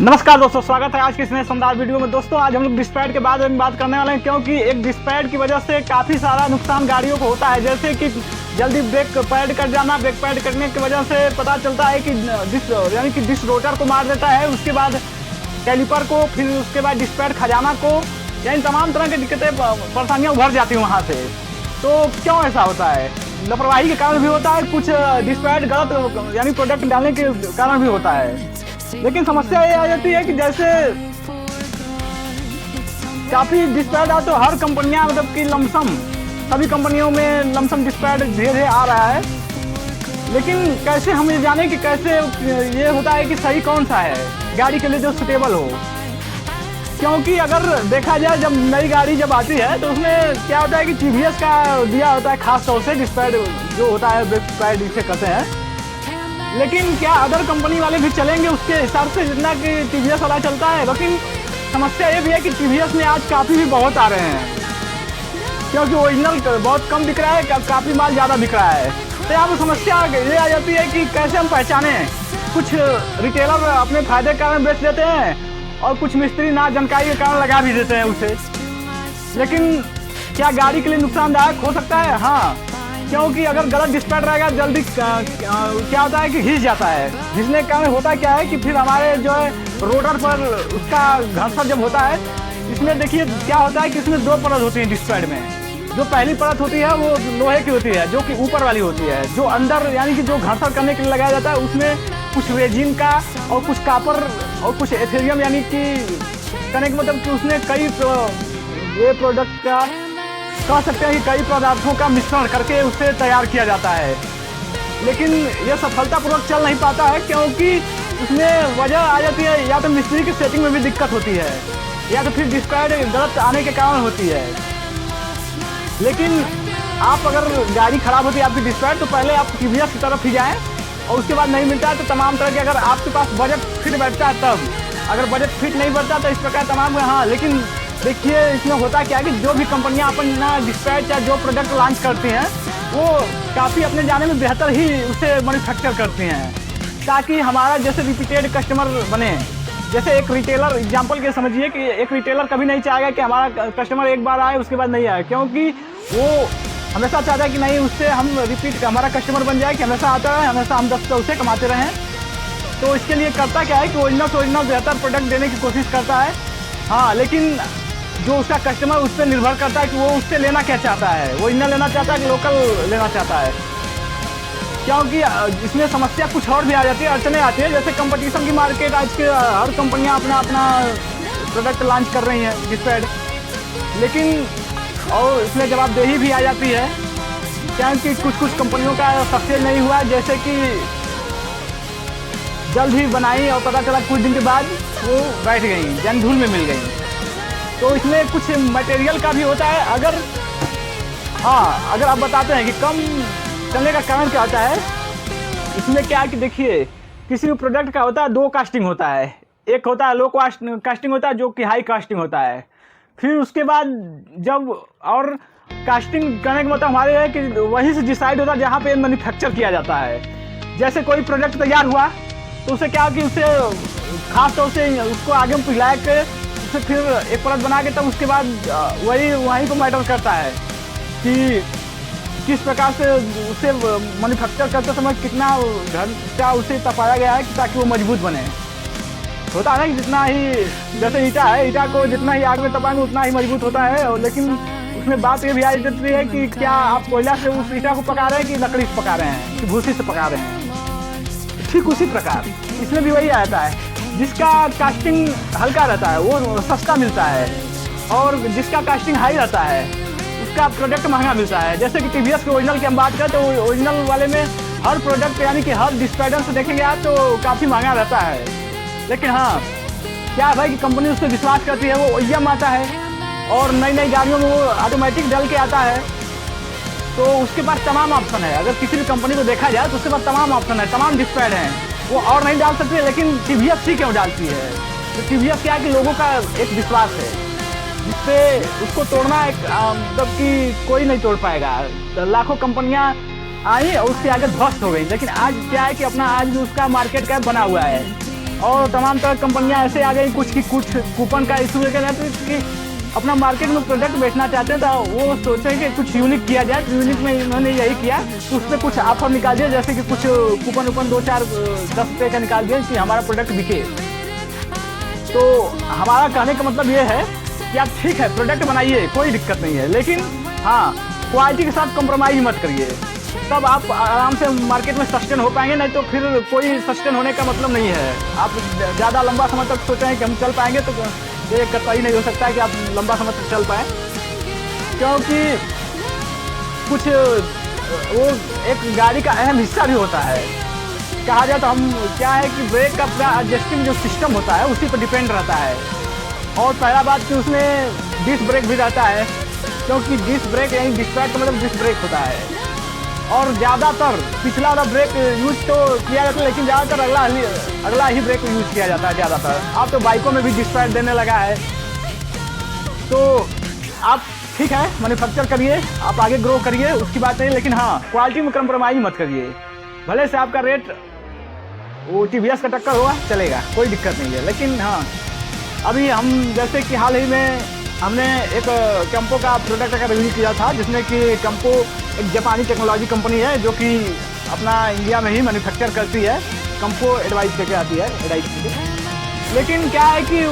नमस्कार दोस्तों, स्वागत है आज की इस नए शानदार वीडियो में। दोस्तों आज हम लोग डिस्पैड के बारे में बात करने वाले हैं, क्योंकि एक डिस्पैड की वजह से काफ़ी सारा नुकसान गाड़ियों को होता है। जैसे कि जल्दी ब्रेक पैड कट जाना, ब्रेक पैड कटने की वजह से पता चलता है कि डिस्क रोटर को मार देता है, उसके बाद कैलिपर को, फिर उसके बाद डिस्पैड खजाना को, यानी तमाम तरह की दिक्कतें परेशानियाँ उभर जाती हैं वहाँ से। तो क्यों ऐसा होता है? लापरवाही के कारण भी होता है, कुछ डिस्पैड गलत यानी प्रोडक्ट डालने के कारण भी होता है। लेकिन समस्या ये आ जाती है कि जैसे काफ़ी डिस्पैड तो हर कंपनियां मतलब कि लमसम सभी कंपनियों में लमसम डिस्पैड धीरे धीरे आ रहा है। लेकिन कैसे हम ये जाने कि कैसे ये होता है कि सही कौन सा है गाड़ी के लिए जो सुटेबल हो। क्योंकि अगर देखा जाए जब नई गाड़ी जब आती है तो उसमें क्या होता है कि टीवीएस का दिया होता है खास तौर से डिस्पैड जो होता है, ब्रेक पैड इसे कहते हैं। लेकिन क्या अदर कंपनी वाले भी चलेंगे उसके हिसाब से जितना कि टीवीएस वाला चलता है? लेकिन समस्या ये भी है कि टीवीएस में आज काफ़ी भी बहुत आ रहे हैं, क्योंकि ओरिजिनल बहुत कम बिक रहा है, काफ़ी माल ज़्यादा बिक रहा है। तो यहाँ पर समस्या ये आ जाती है कि कैसे हम पहचानें। कुछ रिटेलर अपने फायदे के कारण बेच देते हैं और कुछ मिस्त्री ना जानकारी के कारण लगा भी देते हैं उसे। लेकिन क्या गाड़ी के लिए नुकसानदायक हो सकता है? हाँ, क्योंकि अगर गलत डिस्पैड रहेगा जल्दी क्या होता है कि घिस जाता है। घिसने के कारण होता क्या है कि फिर हमारे जो है रोटर पर उसका घर्षण जब होता है, इसमें देखिए क्या होता है कि इसमें दो परत होती है डिस्पैड में। जो पहली परत होती है वो लोहे की होती है, जो कि ऊपर वाली होती है। जो अंदर यानी कि जो घर्षण करने के लिए लगाया जाता है उसमें कुछ रेजिन का और कुछ कापर और कुछ एथेरियम यानी कि कहने का मतलब कि उसमें कई ये प्रोडक्ट का कह सकते हैं कि कई पदार्थों का मिश्रण करके उसे तैयार किया जाता है। लेकिन यह सफलतापूर्वक चल नहीं पाता है, क्योंकि उसमें वजह आ जाती है या तो मिस्त्री की सेटिंग में भी दिक्कत होती है, या तो फिर डिस्पैड गलत आने के कारण होती है। लेकिन आप अगर गाड़ी खराब होती है आपकी डिस्पैड, तो पहले आप टीवीएस की तरफ ही जाएँ, और उसके बाद नहीं मिलता है तो तमाम तरह के, अगर आपके पास बजट फिट बैठता है तब, अगर बजट फिट नहीं बैठता तो इस प्रकार तमाम। हाँ, लेकिन देखिए इसमें होता क्या है कि जो भी कंपनियां अपना डिस्पैच या जो प्रोडक्ट लॉन्च करती हैं वो काफ़ी अपने जाने में बेहतर ही उसे मैन्युफैक्चर करती हैं, ताकि हमारा जैसे रिपीटेड कस्टमर बने। जैसे एक रिटेलर एग्जांपल के समझिए कि एक रिटेलर कभी नहीं चाहेगा कि हमारा कस्टमर एक बार आए उसके बाद नहीं आए, क्योंकि वो हमेशा चाहता है कि नहीं उससे हम रिपीट हमारा कस्टमर बन जाए, कि हमेशा आता रहे, हमेशा हम 10 पैसे कमाते रहें। तो इसके लिए करता क्या है कि ओरिजिनल से ओरिजिनल बेहतर प्रोडक्ट देने की कोशिश करता है। हाँ, लेकिन जो उसका कस्टमर उस पर निर्भर करता है कि वो उससे लेना क्या चाहता है, वो इनर लेना चाहता है कि लोकल लेना चाहता है। क्योंकि इसमें समस्या कुछ और भी आ जाती है, अड़चने आती है। जैसे कंपटीशन की मार्केट, आज के हर कंपनियां अपना अपना प्रोडक्ट लॉन्च कर रही हैं डिस्पैड, लेकिन और इसमें जवाबदेही भी आ जाती है, क्योंकि कुछ कंपनियों का सक्सेस नहीं हुआ, जैसे कि जल्द ही बनाई और पता चला कुछ दिन के बाद वो बैठ गई, जंग धूल में मिल गई। तो इसमें कुछ मटेरियल का भी होता है। अगर आप बताते हैं कि कम चलने का कारण क्या होता है, इसमें क्या है कि देखिए किसी भी प्रोडक्ट का होता है दो कास्टिंग होता है। एक होता है लो कास्टिंग होता है, जो कि हाई कास्टिंग होता है। फिर उसके बाद जब और कास्टिंग करने का मतलब हमारे है कि वहीं से डिसाइड होता है जहाँ पे मैन्युफैक्चर किया जाता है। जैसे कोई प्रोडक्ट तैयार हुआ तो उसे क्या कि उसे खास तौर से उसको आगे में पिघला के फिर एक परत बना के तब उसके बाद वहीं को मैटर करता है कि किस प्रकार से उसे मैन्युफैक्चर करते समय कितना घंटा उसे तपाया गया है ताकि वो मजबूत बने। होता है ना कि जितना ही जैसे ईटा है, ईटा को जितना ही आग में तपाएंगे उतना ही मजबूत होता है। लेकिन उसमें बात ये भी आ जाती है कि क्या आप कोयला से उस ईटा को पका रहे हैं कि लकड़ी से पका रहे हैं कि भूसी से पका रहे हैं। ठीक उसी प्रकार इसमें भी वही आता है, जिसका कास्टिंग हल्का रहता है वो सस्ता मिलता है, और जिसका कास्टिंग हाई रहता है उसका प्रोडक्ट महंगा मिलता है। जैसे कि टीवीएस के ओरिजिनल की हम बात करें तो ओरिजिनल वाले में हर प्रोडक्ट यानी कि हर डिस्पैडर से देखेंगे आप तो काफ़ी महंगा रहता है। लेकिन हाँ, क्या है भाई कि कंपनी उस पर विश्वास करती है, वो OEM आता है और नई नई गाड़ियों में वो ऑटोमेटिक डल के आता है, तो उसके पास तमाम ऑप्शन है। अगर किसी भी कंपनी को देखा जाए तो उसके पास तमाम ऑप्शन है, तमाम डिस्पैड हैं, वो और नहीं डाल सकती है। लेकिन टीवीएस ही क्यों डालती है? तो टीवीएस क्या है कि लोगों का एक विश्वास है जिससे उसको तोड़ना एक मतलब कि कोई नहीं तोड़ पाएगा। लाखों कंपनियां आई और उसके आगे ध्वस्त हो गई, लेकिन आज क्या है कि अपना आज भी उसका मार्केट कैप बना हुआ है। और तमाम तरह कंपनियां ऐसे आ गई, कुछ कूपन का इशू है कि अपना मार्केट में प्रोडक्ट बेचना चाहते हैं, तो वो सोचे कि कुछ यूनिक किया जाए। यूनिक में इन्होंने यही किया, तो उस पर कुछ ऑफर निकाल दिया, जैसे कि कुछ कूपन 2-4 10 रुपये का निकाल दिया कि हमारा प्रोडक्ट बिके। तो हमारा कहने का मतलब ये है कि आप ठीक है प्रोडक्ट बनाइए, कोई दिक्कत नहीं है, लेकिन हाँ क्वालिटी के साथ कॉम्प्रोमाइज़ मत करिए, तब आप आराम से मार्केट में सस्टेन हो पाएंगे। नहीं तो फिर कोई सस्टेन होने का मतलब नहीं है। आप ज़्यादा लंबा समय तक सोच रहे हैं कि हम चल पाएंगे, तो ये कतई नहीं हो सकता है कि आप लंबा समय तक चल पाएँ, क्योंकि कुछ वो एक गाड़ी का अहम हिस्सा भी होता है। कहा जाए तो हम क्या है कि ब्रेक का पूरा एडजस्टिंग जो सिस्टम होता है उसी पर डिपेंड रहता है। और पहला बात कि उसमें डिस्क ब्रेक भी रहता है, क्योंकि डिस्क ब्रेक यानी डिस्ट्रैक्ट मतलब डिस्क ब्रेक होता है। और ज़्यादातर पिछला वाला ब्रेक यूज तो किया जाता है, लेकिन ज़्यादातर अगला ही ब्रेक यूज किया जाता है ज़्यादातर। अब तो बाइकों में भी डिस्क पैड देने लगा है। तो आप ठीक है मैन्युफैक्चर करिए, आप आगे ग्रो करिए, उसकी बात नहीं, लेकिन हाँ क्वालिटी में कंप्रोमाइज़ मत करिए। भले से आपका रेट वो TVS का टक्कर होगा, चलेगा, कोई दिक्कत नहीं है, लेकिन हाँ अभी हम जैसे कि हाल ही में हमने एक कैंपो का प्रोडक्ट का रिव्यू किया था, जिसमें कि कैंपो एक जापानी टेक्नोलॉजी कंपनी है जो कि अपना इंडिया में ही मैन्युफैक्चर करती है। कैंपो एडवाइस करके आती है लेकिन क्या है कि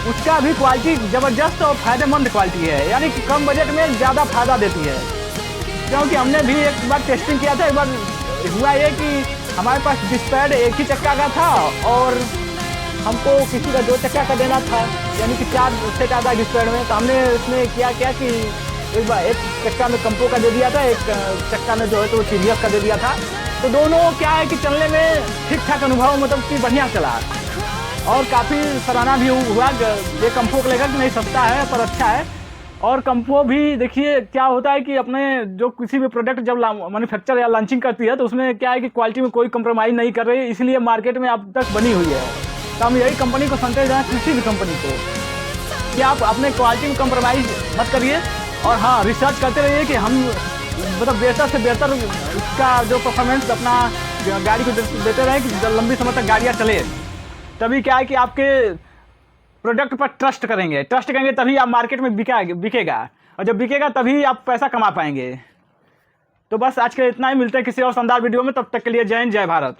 उसका भी क्वालिटी ज़बरदस्त और फ़ायदेमंद क्वालिटी है, यानी कि कम बजट में ज़्यादा फ़ायदा देती है। क्योंकि हमने भी एक बार टेस्टिंग किया था, एक बार हुआ ये कि हमारे पास डिस्क पैड एक ही चक्का का था और हमको किसी का 2 चक्का का देना था, यानी कि 4 सेट आता है डिस्क पैड में। तो हमने उसमें क्या कि एक बार एक चक्का में कैंपो का दे दिया था, एक चक्का में जो है तो TVS का दे दिया था। तो दोनों क्या है कि चलने में ठीक ठाक अनुभव, मतलब कि बढ़िया चला और काफ़ी सराहना भी हुआ ये कैंपो को लेकर कि नहीं सस्ता है पर अच्छा है। और कैंपो भी देखिए क्या होता है कि अपने जो किसी भी प्रोडक्ट जब मैन्युफैक्चर या लॉन्चिंग करती है तो उसमें क्या है कि क्वालिटी में कोई कंप्रोमाइज़ नहीं कर रही है, इसलिए मार्केट में अब तक बनी हुई है। तो हम यही कंपनी को संदेश दें, किसी भी कंपनी को, कि आप अपने क्वालिटी में कंप्रोमाइज़ मत करिए और हाँ रिसर्च करते रहिए कि हम मतलब बेहतर से बेहतर उसका जो परफॉर्मेंस अपना गाड़ी को देते रहें कि लंबी समय तक गाड़ियाँ चले। तभी क्या है कि आपके प्रोडक्ट पर ट्रस्ट करेंगे तभी आप मार्केट में बिकेगा, और जब बिकेगा तभी आप पैसा कमा पाएंगे। तो बस आज के इतना ही, मिलते हैं किसी और शानदार वीडियो में, तब तक के लिए जय हिंद जय भारत।